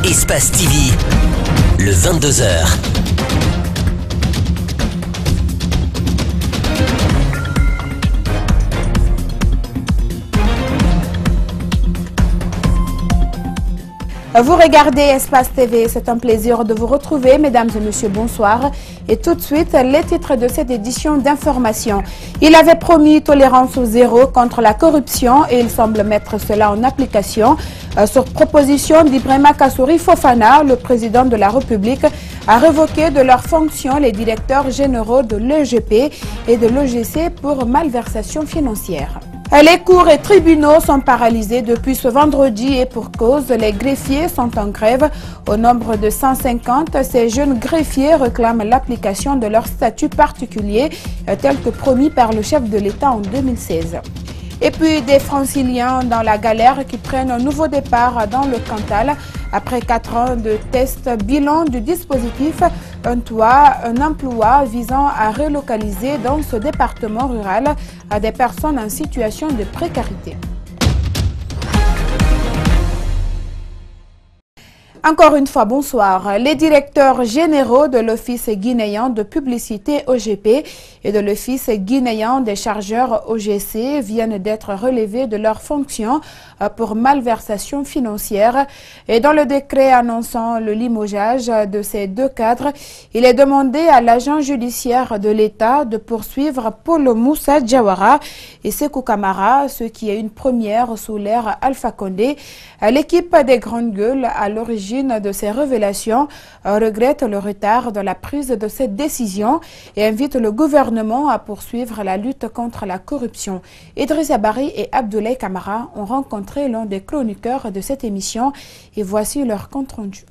Espace TV, le 22h. Vous regardez Espace TV, c'est un plaisir de vous retrouver, mesdames et messieurs, bonsoir. Et tout de suite, les titres de cette édition d'information. Il avait promis tolérance zéro contre la corruption et il semble mettre cela en application. Sur proposition d'Ibrahima Kassory Fofana, le président de la République a révoqué de leurs fonctions les directeurs généraux de l'EGP et de l'OGC pour malversation financière. Les cours et tribunaux sont paralysés depuis ce vendredi et pour cause, les greffiers sont en grève. Au nombre de 150, ces jeunes greffiers réclament l'application de leur statut particulier tel que promis par le chef de l'État en 2016. Et puis des franciliens dans la galère qui prennent un nouveau départ dans le Cantal. Après 4 ans de tests, bilan du dispositif, un toit, un emploi visant à relocaliser dans ce département rural à des personnes en situation de précarité. Encore une fois, bonsoir. Les directeurs généraux de l'Office guinéen de publicité OGP et de l'Office guinéen des chargeurs OGC viennent d'être relevés de leurs fonctions pour malversation financière. Et dans le décret annonçant le limogeage de ces deux cadres, il est demandé à l'agent judiciaire de l'État de poursuivre Paul Moussa Diawara et Sékou Camara, ce qui est une première sous l'ère Alpha Condé. L'équipe des Grandes Gueules, à l'origine de ces révélations, regrette le retard de la prise de cette décision et invite le gouvernement à poursuivre la lutte contre la corruption. Idrissa Barry et Abdoulaye Camara ont rencontré l'un des chroniqueurs de cette émission et voici leur compte-rendu.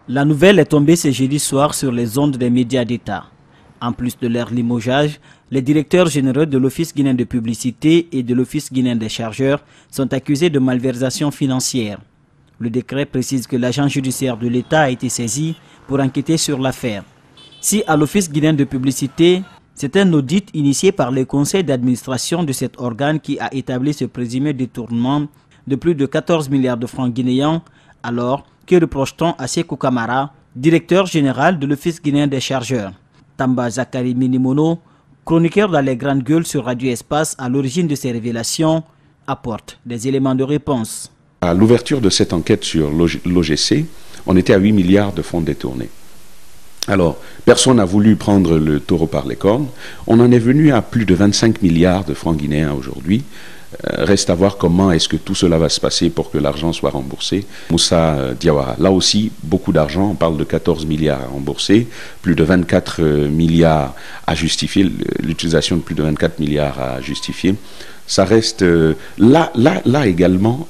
La nouvelle est tombée ce jeudi soir sur les ondes des médias d'État. En plus de leur limogeage, les directeurs généraux de l'Office guinéen de publicité et de l'Office guinéen des chargeurs sont accusés de malversation financière. Le décret précise que l'agent judiciaire de l'État a été saisi pour enquêter sur l'affaire. Si à l'Office guinéen de publicité, c'est un audit initié par le conseil d'administration de cet organe qui a établi ce présumé détournement de plus de 14 milliards de francs guinéens, alors que reproche-t-on à Sékou Camara, directeur général de l'Office guinéen des chargeurs? Tamba Zakari Minimono, chroniqueur dans les Grandes Gueules sur Radio Espace à l'origine de ces révélations, apporte des éléments de réponse. À l'ouverture de cette enquête sur l'OGC, on était à 8 milliards de fonds détournés. Alors, personne n'a voulu prendre le taureau par les cornes. On en est venu à plus de 25 milliards de francs guinéens aujourd'hui. Reste à voir comment est-ce que tout cela va se passer pour que l'argent soit remboursé. Moussa Diawara, là aussi, beaucoup d'argent, on parle de 14 milliards à rembourser, plus de 24 milliards à justifier, l'utilisation de plus de 24 milliards à justifier. Ça reste, là également,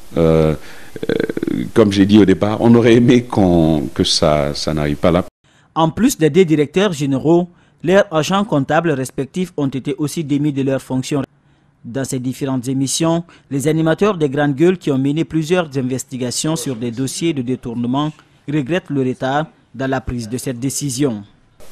comme j'ai dit au départ, on aurait aimé que ça n'arrive pas là. En plus des deux directeurs généraux, leurs agents comptables respectifs ont été aussi démis de leurs fonctions. Dans ces différentes émissions, les animateurs des Grandes Gueules qui ont mené plusieurs investigations sur des dossiers de détournement regrettent le retard dans la prise de cette décision.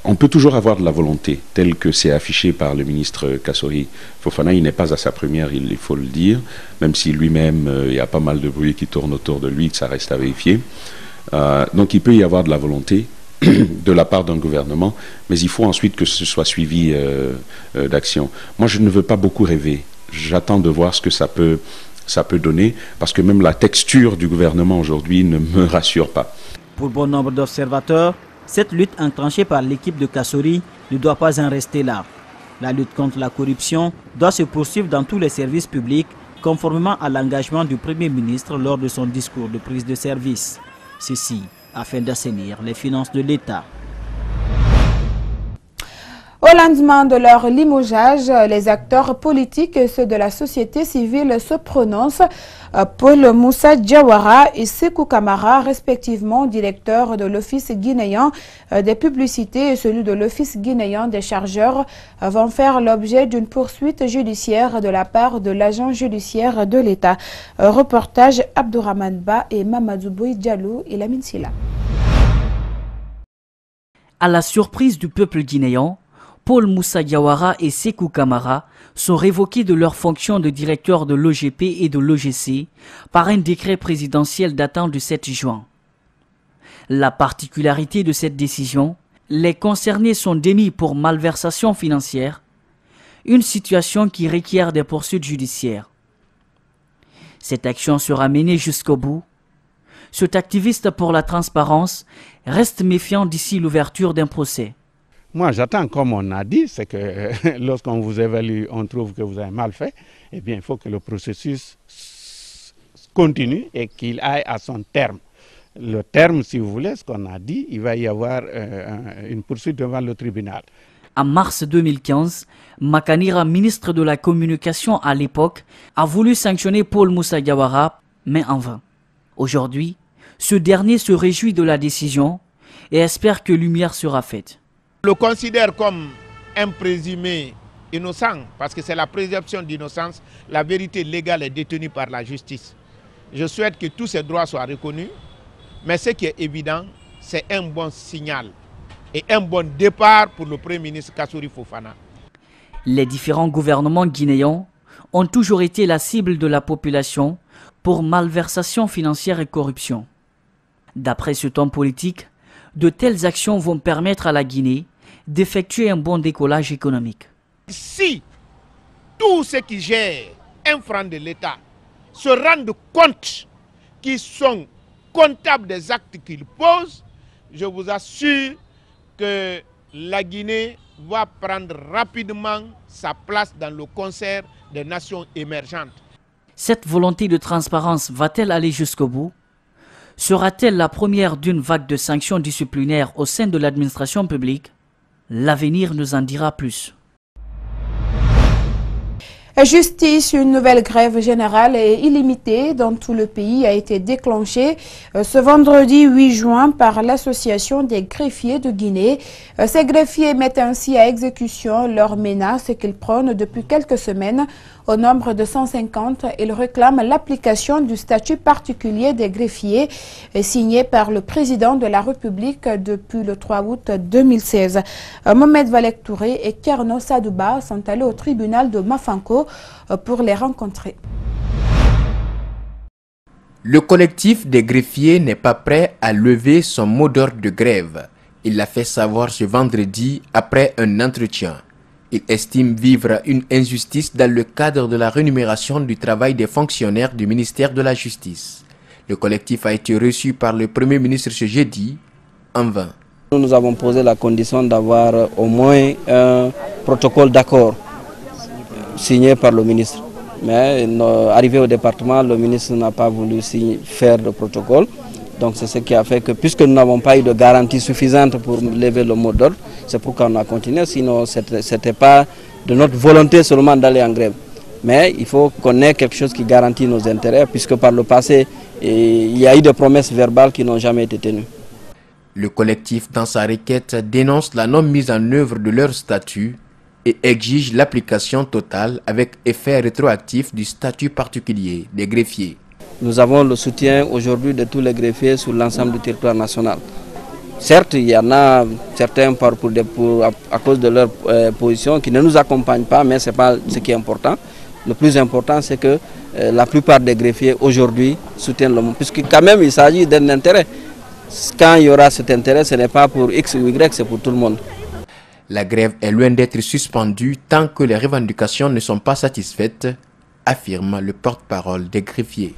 On peut toujours avoir de la volonté, telle que c'est affiché par le ministre Kassory Fofana. Il n'est pas à sa première, il faut le dire, même si lui-même, il y a pas mal de bruit qui tourne autour de lui, ça reste à vérifier. Donc il peut y avoir de la volonté de la part d'un gouvernement, mais il faut ensuite que ce soit suivi d'action. Moi, je ne veux pas beaucoup rêver. J'attends de voir ce que ça peut donner, parce que même la texture du gouvernement aujourd'hui ne me rassure pas. Pour bon nombre d'observateurs, cette lutte enclenchée par l'équipe de Kassory ne doit pas en rester là. La lutte contre la corruption doit se poursuivre dans tous les services publics, conformément à l'engagement du Premier ministre lors de son discours de prise de service. Ceci afin d'assainir les finances de l'État. Au lendemain de leur limogeage, les acteurs politiques et ceux de la société civile se prononcent. Paul Moussa Diawara et Sékou Camara, respectivement directeurs de l'Office guinéen des publicités et celui de l'Office guinéen des chargeurs, vont faire l'objet d'une poursuite judiciaire de la part de l'agent judiciaire de l'État. Reportage Abdourahmane Ba et Mamadou Boy Diallo et Lamine Silla. À la surprise du peuple guinéen, Paul Moussa Diawara et Sékou Camara sont révoqués de leur fonction de directeur de l'OGP et de l'OGC par un décret présidentiel datant du 7 juin. La particularité de cette décision, les concernés sont démis pour malversation financière, une situation qui requiert des poursuites judiciaires. Cette action sera menée jusqu'au bout. Cet activiste pour la transparence reste méfiant d'ici l'ouverture d'un procès. Moi, j'attends, comme on a dit, c'est que lorsqu'on vous évalue, on trouve que vous avez mal fait, eh bien, il faut que le processus continue et qu'il aille à son terme. Le terme, si vous voulez, ce qu'on a dit, il va y avoir une poursuite devant le tribunal. En mars 2015, Makanira, ministre de la Communication à l'époque, a voulu sanctionner Paul Moussa Diawara, mais en vain. Aujourd'hui, ce dernier se réjouit de la décision et espère que lumière sera faite. Je le considère comme un présumé innocent, parce que c'est la présomption d'innocence. La vérité légale est détenue par la justice. Je souhaite que tous ces droits soient reconnus, mais ce qui est évident, c'est un bon signal et un bon départ pour le Premier ministre Kassouri Fofana. Les différents gouvernements guinéens ont toujours été la cible de la population pour malversation financière et corruption. D'après ce temps politique, de telles actions vont permettre à la Guinée d'effectuer un bon décollage économique. Si tous ceux qui gèrent un franc de l'État se rendent compte qu'ils sont comptables des actes qu'ils posent, je vous assure que la Guinée va prendre rapidement sa place dans le concert des nations émergentes. Cette volonté de transparence va-t-elle aller jusqu'au bout? Sera-t-elle la première d'une vague de sanctions disciplinaires au sein de l'administration publique? L'avenir nous en dira plus. Justice, une nouvelle grève générale et illimitée dans tout le pays a été déclenchée ce vendredi 8 juin par l'Association des greffiers de Guinée. Ces greffiers mettent ainsi à exécution leurs menaces qu'ils prônent depuis quelques semaines. Au nombre de 150, ils réclament l'application du statut particulier des greffiers signé par le président de la République depuis le 3 août 2016. Mohamed Valek Touré et Kerno Sadouba sont allés au tribunal de Mafanko pour les rencontrer. Le collectif des greffiers n'est pas prêt à lever son mot d'ordre de grève. Il l'a fait savoir ce vendredi après un entretien. Il estime vivre une injustice dans le cadre de la rémunération du travail des fonctionnaires du ministère de la Justice. Le collectif a été reçu par le Premier ministre ce jeudi, en vain. Nous avons posé la condition d'avoir au moins un protocole d'accord signé par le ministre. Mais arrivé au département, le ministre n'a pas voulu faire le protocole. Donc c'est ce qui a fait que, puisque nous n'avons pas eu de garantie suffisante pour lever le mot d'ordre, c'est pourquoi on a continué, sinon ce n'était pas de notre volonté seulement d'aller en grève. Mais il faut qu'on ait quelque chose qui garantit nos intérêts, puisque par le passé, il y a eu des promesses verbales qui n'ont jamais été tenues. Le collectif, dans sa requête, dénonce la non-mise en œuvre de leur statut et exige l'application totale avec effet rétroactif du statut particulier des greffiers. Nous avons le soutien aujourd'hui de tous les greffiers sur l'ensemble du territoire national. Certes, il y en a certains à cause de leur position qui ne nous accompagnent pas, mais ce n'est pas ce qui est important. Le plus important, c'est que la plupart des greffiers aujourd'hui soutiennent le monde, puisque quand même il s'agit d'un intérêt. Quand il y aura cet intérêt, ce n'est pas pour X ou Y, c'est pour tout le monde. La grève est loin d'être suspendue tant que les revendications ne sont pas satisfaites, affirme le porte-parole des greffiers.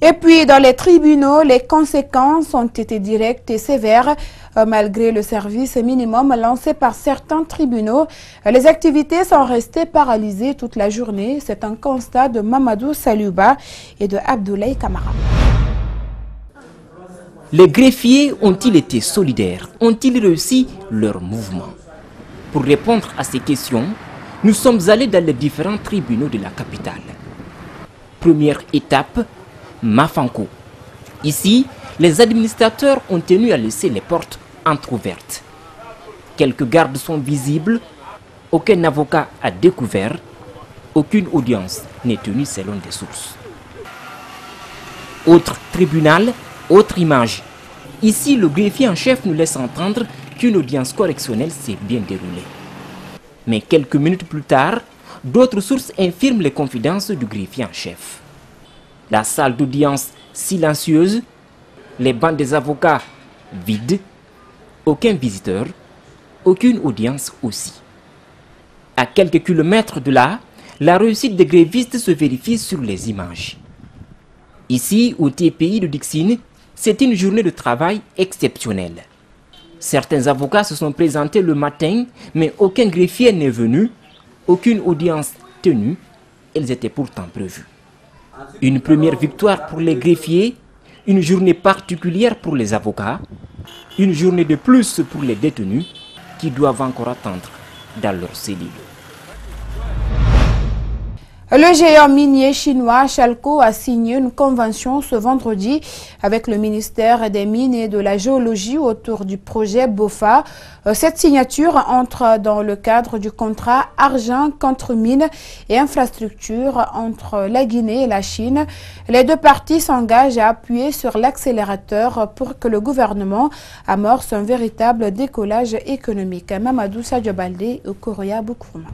Et puis, dans les tribunaux, les conséquences ont été directes et sévères. Malgré le service minimum lancé par certains tribunaux, les activités sont restées paralysées toute la journée. C'est un constat de Mamadou Saluba et de Abdoulaye Kamara. Les greffiers ont-ils été solidaires? Ont-ils réussi leur mouvement? Pour répondre à ces questions, nous sommes allés dans les différents tribunaux de la capitale. Première étape, Mafanko. Ici, les administrateurs ont tenu à laisser les portes entrouvertes. Quelques gardes sont visibles, aucun avocat a découvert, aucune audience n'est tenue selon des sources. Autre tribunal, autre image. Ici, le greffier en chef nous laisse entendre qu'une audience correctionnelle s'est bien déroulée. Mais quelques minutes plus tard, d'autres sources infirment les confidences du greffier en chef. La salle d'audience silencieuse, les bancs des avocats vides, aucun visiteur, aucune audience aussi. À quelques kilomètres de là, la réussite des grévistes se vérifie sur les images. Ici, au TPI de Dixine, c'est une journée de travail exceptionnelle. Certains avocats se sont présentés le matin, mais aucun greffier n'est venu, aucune audience tenue. Elles étaient pourtant prévues. Une première victoire pour les greffiers, une journée particulière pour les avocats, une journée de plus pour les détenus qui doivent encore attendre dans leur cellule. Le géant minier chinois Chalco a signé une convention ce vendredi avec le ministère des Mines et de la Géologie autour du projet BOFA. Cette signature entre dans le cadre du contrat argent contre mines et infrastructures entre la Guinée et la Chine. Les deux parties s'engagent à appuyer sur l'accélérateur pour que le gouvernement amorce un véritable décollage économique. Mamadou Sadio Baldé au Koroya Boukourma.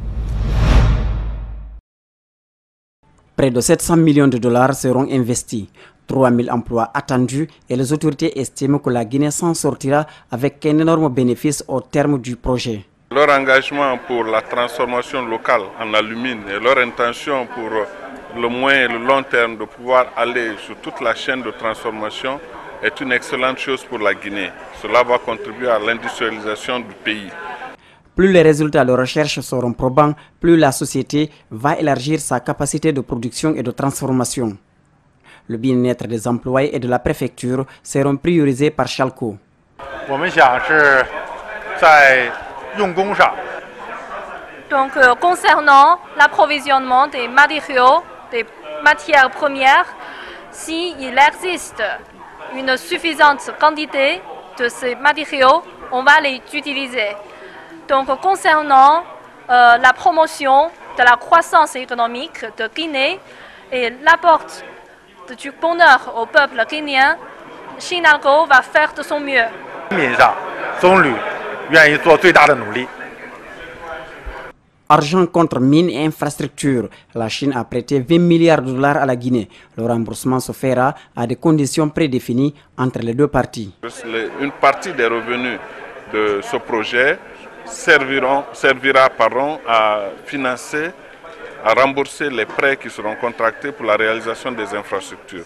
Près de 700 millions de dollars seront investis, 3000 emplois attendus et les autorités estiment que la Guinée s'en sortira avec un énorme bénéfice au terme du projet. Leur engagement pour la transformation locale en alumine et leur intention pour le moyen et le long terme de pouvoir aller sur toute la chaîne de transformation est une excellente chose pour la Guinée. Cela va contribuer à l'industrialisation du pays. Plus les résultats de recherche seront probants, plus la société va élargir sa capacité de production et de transformation. Le bien-être des employés et de la préfecture seront priorisés par Chalco. Donc, concernant l'approvisionnement des matériaux, des matières premières, s'il existe une suffisante quantité de ces matériaux, on va les utiliser. Donc, concernant la promotion de la croissance économique de Guinée et l'apport du bonheur au peuple guinéen, Chinalco va faire de son mieux. Argent contre mines et infrastructures. La Chine a prêté 20 milliards de dollars à la Guinée. Le remboursement se fera à des conditions prédéfinies entre les deux parties. Une partie des revenus de ce projet servira à financer, à rembourser les prêts qui seront contractés pour la réalisation des infrastructures.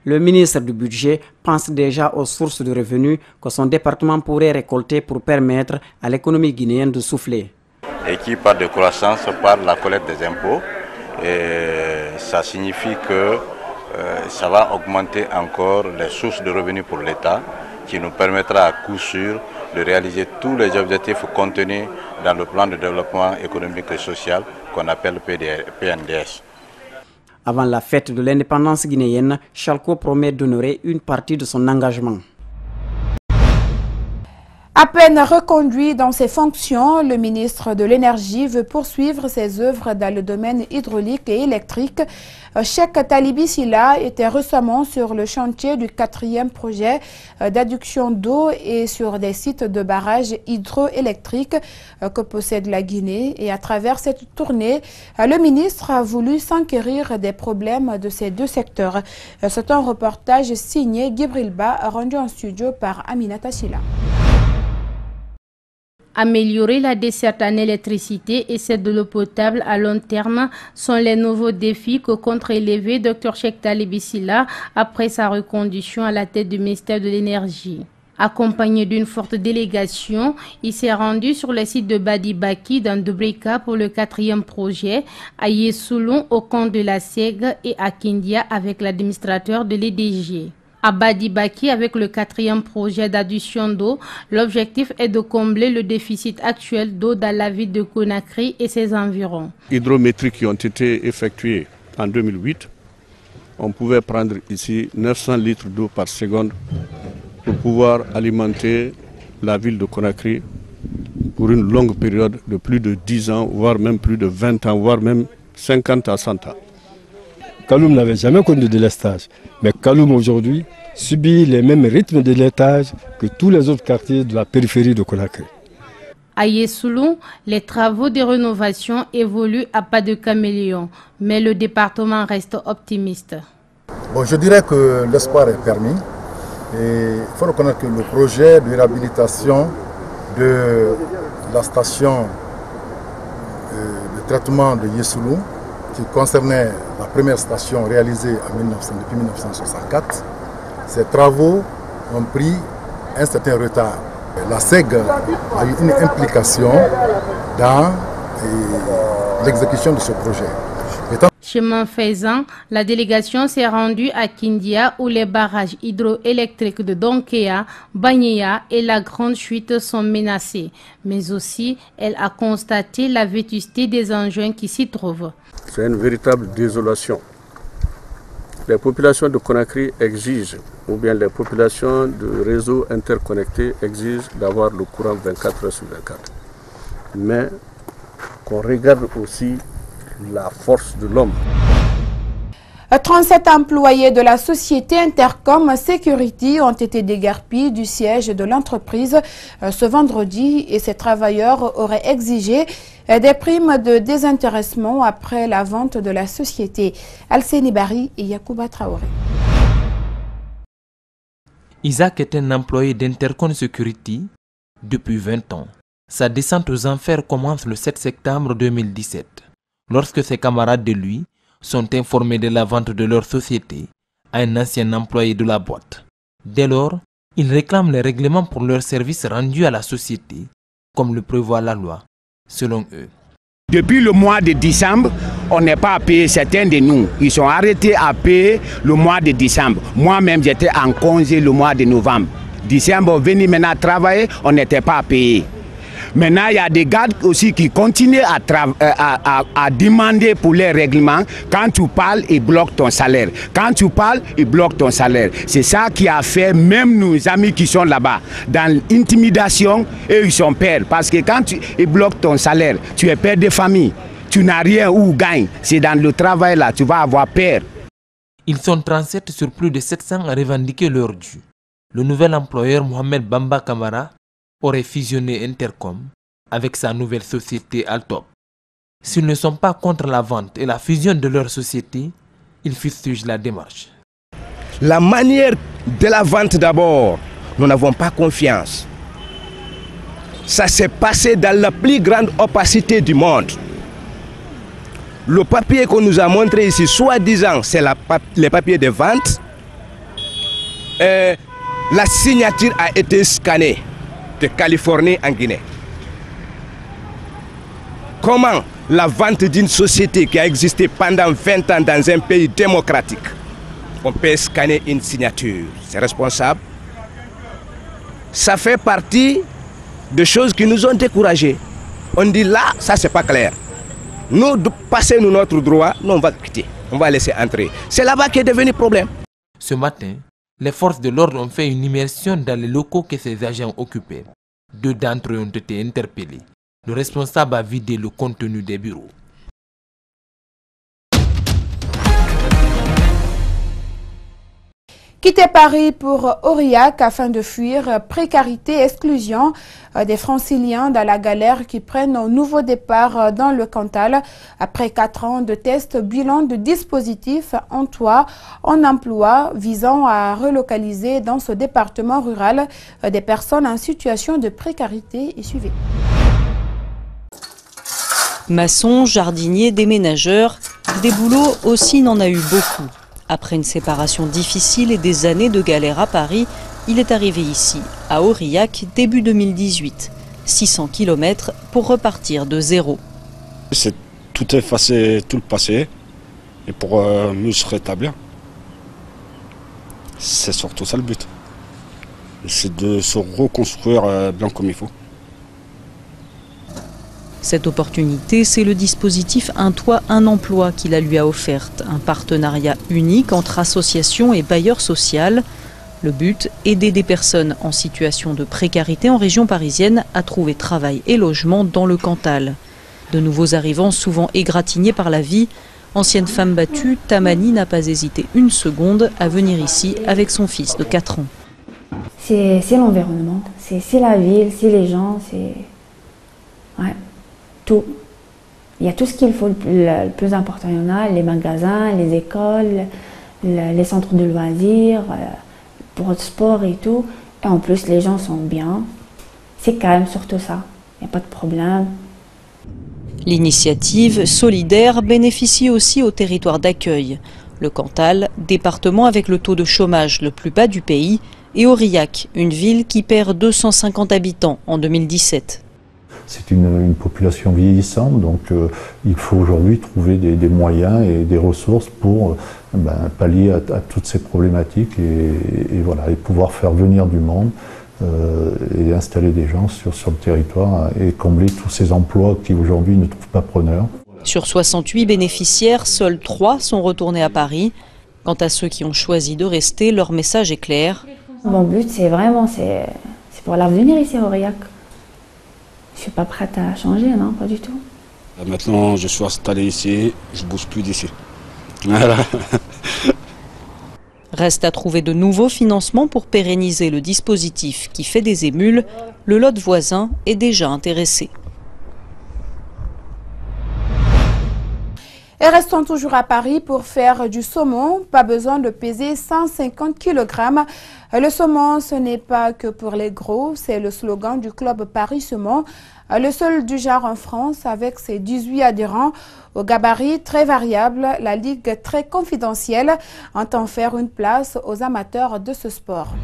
Le ministre du Budget pense déjà aux sources de revenus que son département pourrait récolter pour permettre à l'économie guinéenne de souffler. Et qui par de croissance par la collecte des impôts. Et ça signifie que ça va augmenter encore les sources de revenus pour l'État, qui nous permettra à coup sûr de réaliser tous les objectifs contenus dans le plan de développement économique et social qu'on appelle PNDS. Avant la fête de l'indépendance guinéenne, Chalco promet d'honorer une partie de son engagement. À peine reconduit dans ses fonctions, le ministre de l'Énergie veut poursuivre ses œuvres dans le domaine hydraulique et électrique. Cheikh Talibi Silla était récemment sur le chantier du 4e projet d'adduction d'eau et sur des sites de barrages hydroélectriques que possède la Guinée. Et à travers cette tournée, le ministre a voulu s'enquérir des problèmes de ces deux secteurs. C'est un reportage signé Gibrilba, rendu en studio par Aminata Silla. Améliorer la desserte en électricité et celle de l'eau potable à long terme sont les nouveaux défis que compte relever Dr Cheikh Talibi Silla après sa reconduction à la tête du ministère de l'Énergie. Accompagné d'une forte délégation, il s'est rendu sur le site de Badi Baki dans Dubrika pour le 4e projet, à Yesoulon au camp de la SEG et à Kindia avec l'administrateur de l'EDG. À Badi Baki, avec le 4e projet d'adduction d'eau, l'objectif est de combler le déficit actuel d'eau dans la ville de Conakry et ses environs. Hydrométriques qui ont été effectués en 2008, on pouvait prendre ici 900 litres d'eau par seconde pour pouvoir alimenter la ville de Conakry pour une longue période de plus de 10 ans, voire même plus de 20 ans, voire même 50 à 100 ans. Kaloum n'avait jamais connu de délestage, mais Kaloum aujourd'hui subit les mêmes rythmes de délestage que tous les autres quartiers de la périphérie de Conakry. À Yessoulou, les travaux de rénovation évoluent à pas de caméléon, mais le département reste optimiste. Bon, je dirais que l'espoir est permis. Et il faut reconnaître que le projet de réhabilitation de la station de traitement de Yessoulou, qui concernait la première station réalisée depuis 1964, ces travaux ont pris un certain retard. La SEG a eu une implication dans l'exécution de ce projet. Chemin faisant, la délégation s'est rendue à Kindia où les barrages hydroélectriques de Donkea, Bagnéa et la Grande Chute sont menacés. Mais aussi, elle a constaté la vétusté des engins qui s'y trouvent. C'est une véritable désolation. Les populations de Conakry exigent, ou bien les populations de réseaux interconnectés exigent d'avoir le courant 24 heures sur 24. Mais qu'on regarde aussi la force de l'homme. 37 employés de la société Intercom Security ont été déguerpis du siège de l'entreprise ce vendredi et ces travailleurs auraient exigé des primes de désintéressement après la vente de la société. Alceni Bari et Yacouba Traoré. Isaac est un employé d'Intercom Security depuis 20 ans. Sa descente aux enfers commence le 7 septembre 2017. Lorsque ses camarades de lui sont informés de la vente de leur société à un ancien employé de la boîte. Dès lors, ils réclament les règlements pour leurs services rendus à la société, comme le prévoit la loi, selon eux. Depuis le mois de décembre, on n'est pas à payer certains de nous. Ils sont arrêtés à payer le mois de décembre. Moi-même, j'étais en congé le mois de novembre. Décembre, on venait maintenant travailler, on n'était pas à payer. Maintenant, il y a des gardes aussi qui continuent à demander pour les règlements. Quand tu parles, ils bloquent ton salaire. Quand tu parles, ils bloquent ton salaire. C'est ça qui a fait même nos amis qui sont là-bas. Dans l'intimidation, eux, ils sont pères. Parce que quand ils bloquent ton salaire, tu es père de famille. Tu n'as rien où gagner. C'est dans le travail là, tu vas avoir peur. Ils sont 37 sur plus de 700 à revendiquer leur dû. Le nouvel employeur Mohamed Bamba Kamara aurait fusionné Intercom avec sa nouvelle société Altop. S'ils ne sont pas contre la vente et la fusion de leur société, ils fustigent la démarche. La manière de la vente d'abord, nous n'avons pas confiance. Ça s'est passé dans la plus grande opacité du monde. Le papier qu'on nous a montré ici, soi-disant, c'est les papiers de vente. La signature a été scannée de Californie en Guinée. Comment la vente d'une société qui a existé pendant 20 ans dans un pays démocratique, on peut scanner une signature? C'est responsable. Ça fait partie de choses qui nous ont découragés. On dit là, ça c'est pas clair. Nous, passez-nous notre droit, nous on va quitter. On va laisser entrer. C'est là-bas qui est devenu problème. Ce matin, les forces de l'ordre ont fait une immersion dans les locaux que ces agents occupaient. 2 d'entre eux ont été interpellés. Le responsable a vidé le contenu des bureaux. Quitter Paris pour Aurillac afin de fuir précarité et exclusion des franciliens dans la galère qui prennent un nouveau départ dans le Cantal. Après 4 ans de tests, bilan de dispositifs en toit, en emploi visant à relocaliser dans ce département rural des personnes en situation de précarité. Et suivez. Maçons, jardiniers, déménageurs, des boulots aussi n'en a eu beaucoup. Après une séparation difficile et des années de galère à Paris, il est arrivé ici, à Aurillac, début 2018. 600 km pour repartir de zéro. C'est tout effacer, tout le passé, et pour mieux se rétablir. C'est surtout ça le but. C'est de se reconstruire bien comme il faut. Cette opportunité, c'est le dispositif Un Toit, un Emploi qui la lui a offerte. Un partenariat unique entre associations et bailleurs sociaux. Le but, aider des personnes en situation de précarité en région parisienne à trouver travail et logement dans le Cantal. De nouveaux arrivants souvent égratignés par la vie. Ancienne femme battue, Tamani n'a pas hésité une seconde à venir ici avec son fils de 4 ans. C'est l'environnement, c'est la ville, c'est les gens, Ouais, tout. Il y a tout ce qu'il faut, le plus important, il y en a, les magasins, les écoles, les centres de loisirs, pour le sport et tout. Et en plus, les gens sont bien. C'est calme, surtout ça. Il n'y a pas de problème. L'initiative solidaire bénéficie aussi au territoire d'accueil. Le Cantal, département avec le taux de chômage le plus bas du pays, et Aurillac, une ville qui perd 250 habitants en 2017. C'est une population vieillissante, donc il faut aujourd'hui trouver des moyens et des ressources pour pallier à toutes ces problématiques et voilà, et pouvoir faire venir du monde et installer des gens sur le territoire et combler tous ces emplois qui aujourd'hui ne trouvent pas preneur. Sur 68 bénéficiaires, seuls 3 sont retournés à Paris. Quant à ceux qui ont choisi de rester, leur message est clair. Mon but, c'est vraiment, c'est pour l'avenir ici à Aurillac. Je ne suis pas prête à changer, non, pas du tout. Maintenant, je suis installé ici, je ne bouge plus d'ici. Voilà. Reste à trouver de nouveaux financements pour pérenniser le dispositif qui fait des émules. Le lot voisin est déjà intéressé. Et restons toujours à Paris pour faire du saumon. Pas besoin de peser 150 kg. Le saumon, ce n'est pas que pour les gros. C'est le slogan du club Paris Saumon. Le seul du genre en France avec ses 18 adhérents au gabarit très variable. La Ligue très confidentielle entend faire une place aux amateurs de ce sport.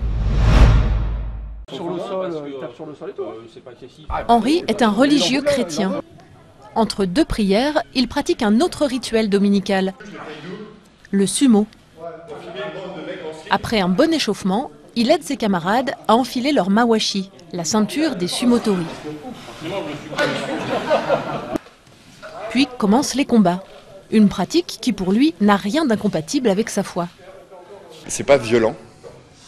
Sur le sol, il tape sur le sol et tout. Henri est un religieux chrétien. Entre 2 prières, il pratique un autre rituel dominical, le sumo. Après un bon échauffement, il aide ses camarades à enfiler leur mawashi, la ceinture des sumotori. Puis commencent les combats, une pratique qui pour lui n'a rien d'incompatible avec sa foi. C'est pas violent,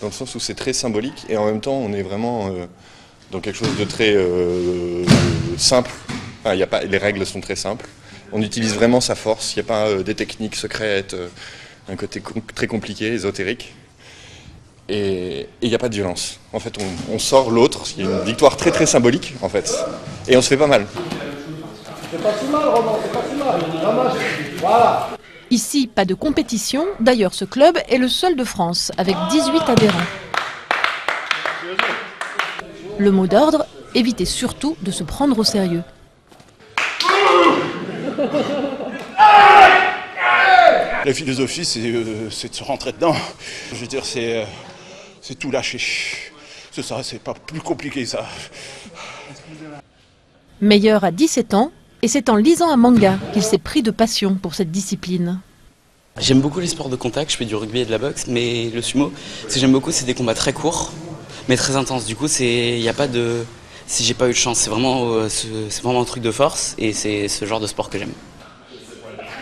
dans le sens où c'est très symbolique et en même temps on est vraiment dans quelque chose de très simple. Enfin, les règles sont très simples. On utilise vraiment sa force, il n'y a pas des techniques secrètes, un côté très compliqué, ésotérique. Et il n'y a pas de violence. En fait, on sort l'autre, il y a une victoire très très symbolique en fait. Et on se fait pas mal. C'est pas si mal, Roman, c'est pas si mal. Voilà. Ici, pas de compétition. D'ailleurs, ce club est le seul de France, avec 18 adhérents. Le mot d'ordre, évitez surtout de se prendre au sérieux. La philosophie, c'est de se rentrer dedans. Je veux dire, c'est tout lâcher. C'est ça, c'est pas plus compliqué ça. Meilleur à 17 ans, et c'est en lisant un manga qu'il s'est pris de passion pour cette discipline. J'aime beaucoup les sports de contact, je fais du rugby et de la boxe, mais le sumo, ce que j'aime beaucoup, c'est des combats très courts, mais très intenses. Du coup, il n'y a pas de... Si j'ai pas eu de chance, c'est vraiment un truc de force, et c'est ce genre de sport que j'aime.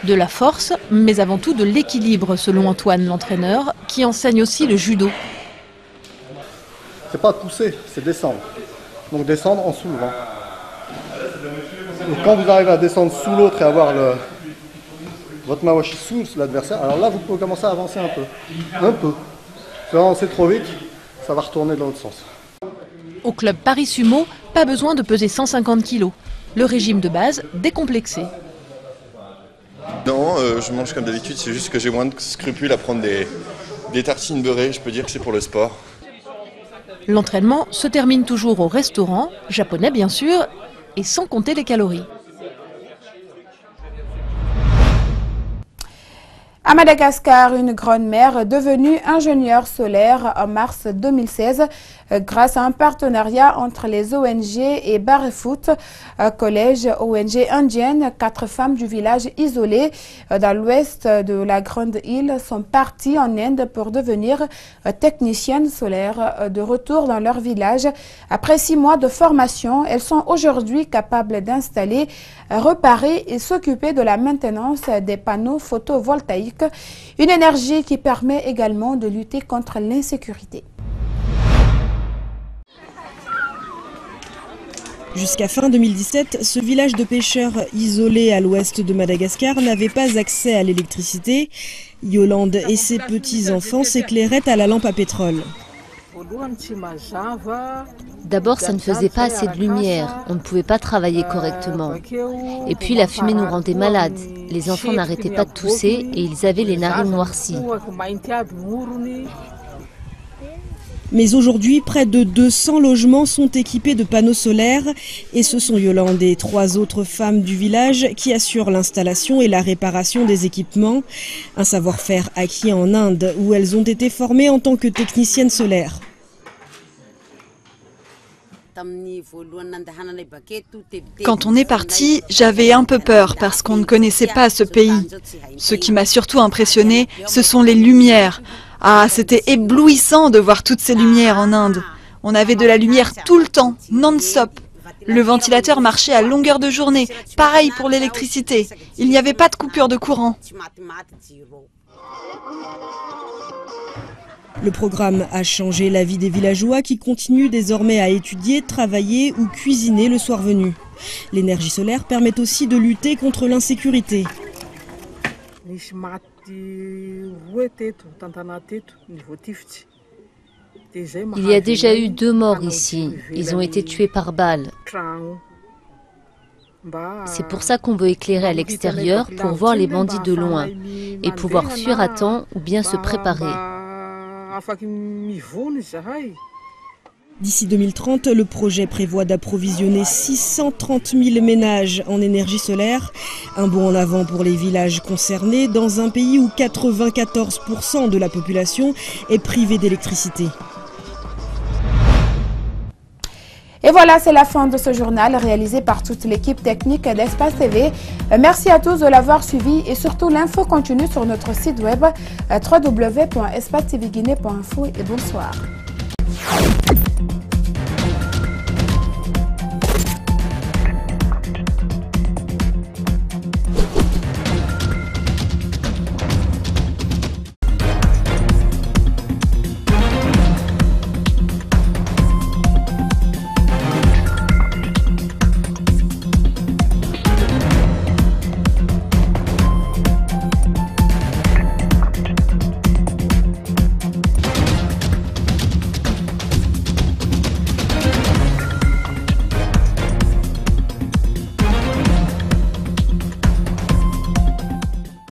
De la force, mais avant tout de l'équilibre, selon Antoine, l'entraîneur, qui enseigne aussi le judo. C'est pas pousser, c'est descendre. Donc descendre en soulevant. Et quand vous arrivez à descendre sous l'autre et avoir votre mawashi sous l'adversaire, alors là vous pouvez commencer à avancer un peu. Un peu. Si vous avancez trop vite, ça va retourner dans l'autre sens. Au club Paris Sumo, pas besoin de peser 150 kg. Le régime de base, décomplexé. Non, je mange comme d'habitude, c'est juste que j'ai moins de scrupules à prendre des tartines beurrées, je peux dire que c'est pour le sport. L'entraînement se termine toujours au restaurant, japonais bien sûr, et sans compter les calories. À Madagascar, une grand-mère devenue ingénieure solaire en mars 2016 grâce à un partenariat entre les ONG et Barefoot, collège ONG indienne. 4 femmes du village isolé dans l'ouest de la grande île sont parties en Inde pour devenir techniciennes solaires. De retour dans leur village, après 6 mois de formation, elles sont aujourd'hui capables d'installer, réparer et s'occuper de la maintenance des panneaux photovoltaïques. Une énergie qui permet également de lutter contre l'insécurité. Jusqu'à fin 2017, ce village de pêcheurs isolé à l'ouest de Madagascar n'avait pas accès à l'électricité. Yolande et ses petits-enfants s'éclairaient à la lampe à pétrole. D'abord, ça ne faisait pas assez de lumière, on ne pouvait pas travailler correctement. Et puis la fumée nous rendait malades. Les enfants n'arrêtaient pas de tousser et ils avaient les narines noircies. Mais aujourd'hui, près de 200 logements sont équipés de panneaux solaires et ce sont Yolande et 3 autres femmes du village qui assurent l'installation et la réparation des équipements. Un savoir-faire acquis en Inde où elles ont été formées en tant que techniciennes solaires. Quand on est parti, j'avais un peu peur parce qu'on ne connaissait pas ce pays. Ce qui m'a surtout impressionné, ce sont les lumières. Ah, c'était éblouissant de voir toutes ces lumières en Inde. On avait de la lumière tout le temps, non-stop. Le ventilateur marchait à longueur de journée. Pareil pour l'électricité. Il n'y avait pas de coupure de courant. Le programme a changé la vie des villageois qui continuent désormais à étudier, travailler ou cuisiner le soir venu. L'énergie solaire permet aussi de lutter contre l'insécurité. Il y a déjà eu 2 morts ici. Ils ont été tués par balle. C'est pour ça qu'on veut éclairer à l'extérieur pour voir les bandits de loin et pouvoir fuir à temps ou bien se préparer. D'ici 2030, le projet prévoit d'approvisionner 630 000 ménages en énergie solaire. Un bond en avant pour les villages concernés dans un pays où 94% de la population est privée d'électricité. Et voilà, c'est la fin de ce journal réalisé par toute l'équipe technique d'Espace TV. Merci à tous de l'avoir suivi et surtout l'info continue sur notre site web www.espacetvguinée.info et bonsoir.